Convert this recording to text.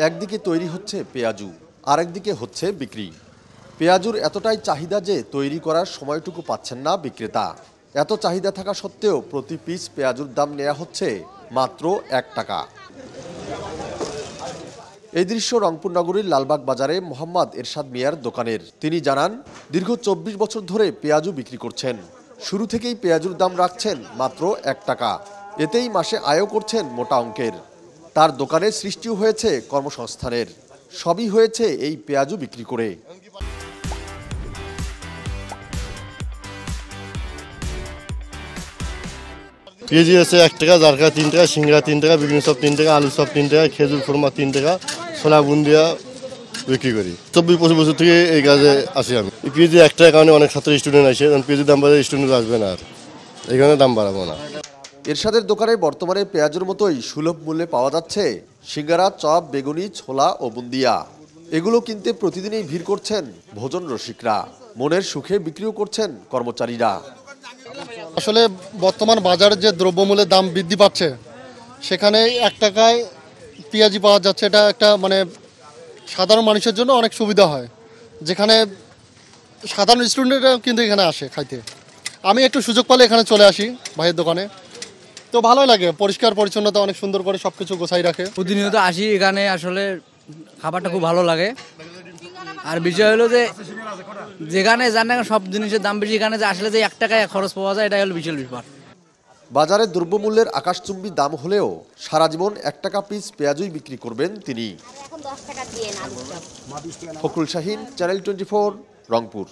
একদিকে তৈরি হচ্ছে পেঁয়াজু, আরেকদিকে হচ্ছে বিক্রি। পেঁয়াজুর এতটাই চাহিদা যে তৈরি করার সময়টুকু পাচ্ছেন না বিক্রেতা। এত চাহিদা থাকা সত্ত্বেও প্রতি পিস পেঁয়াজুর দাম নেওয়া হচ্ছে মাত্র ১ টাকা। এই দৃশ্য রংপুর নগরীর লালবাগ বাজারে মোহাম্মদ এরশাদ মিয়ার দোকানের। তিনি জানান, দীর্ঘ ২৪ বছর ধরে পেঁয়াজু বিক্রি করছেন। শুরু থেকেই পেঁয়াজুর দাম রাখছেন মাত্র ১ টাকা। এতেই মাসে আয়ও করছেন মোটা অঙ্কের। তার দোকানে সৃষ্টিও হয়েছে কর্মসংস্থানের। সবই হয়েছে এই পেঁয়াজু বিক্রি করে। কেজি আছে ১ টাকা, জারকা ৩ টাকা, সিঙ্গড়া ৩ টাকা, বেগুনি চপ ৩ টাকা, আলু চপ ৩ টাকা, খেজুর খুরমা ৩ টাকা, সোনা বুন্দিয়া বিক্রি করি। ২৪-২৫ বছর থেকে এই কাজে আসি আমি। কেজি ১ টাকার কারণে অনেক ছাত্র স্টুডেন্ট আসে, পেঁয়াজের দাম বাড়ে, স্টুডেন্ট আসবে না, আর এই কারণে দাম বাড়াবো না। এরশাদের দোকানে বর্তমানে পেঁয়াজের মতোই সুলভ মূল্যে পাওয়া যাচ্ছে সিঙ্গারা, চপ, বেগুনি, ছোলা ও বুন্দিয়া। এগুলো কিনতে প্রতিদিনই ভিড় করছেন ভোজন রসিকরা। মনের সুখে বিক্রিও করছেন কর্মচারীরা। আসলে বর্তমান বাজারে যে দ্রব্যমূল্যের দাম বৃদ্ধি পাচ্ছে, সেখানে ১ টাকায় পেঁয়াজি পাওয়া যাচ্ছে। এটা একটা সাধারণ মানুষের জন্য অনেক সুবিধা হয়, যেখানে সাধারণ স্টুডেন্টরা কিন্তু এখানে আসে খাইতে। আমি একটু সুযোগ পেলে এখানে চলে আসি ভাইয়ের দোকানে, তো ভালোই লাগে। পরিষ্কার পরিচ্ছন্নতা অনেক সুন্দর করে সব কিছু গোছাই রাখে। প্রতিনিয়ত আসি এখানে, আসলে খাবারটা খুব ভালো লাগে। আর বিষয় হলো যে যেখানে জানেন সব জিনিসের দাম বেশি, এখানে যে আসলে যে ১ টাকায় খরচ পাওয়া যায়, এটাই হলো বিশাল ব্যাপার। বাজারে দ্রব্যমূল্যের আকাশচুম্বী দাম হলেও সারা জীবন ১ টাকা পিস পেঁয়াজুই বিক্রি করবেন তিনি। ফখরুল শাহীন, চ্যানেল 24, রংপুর।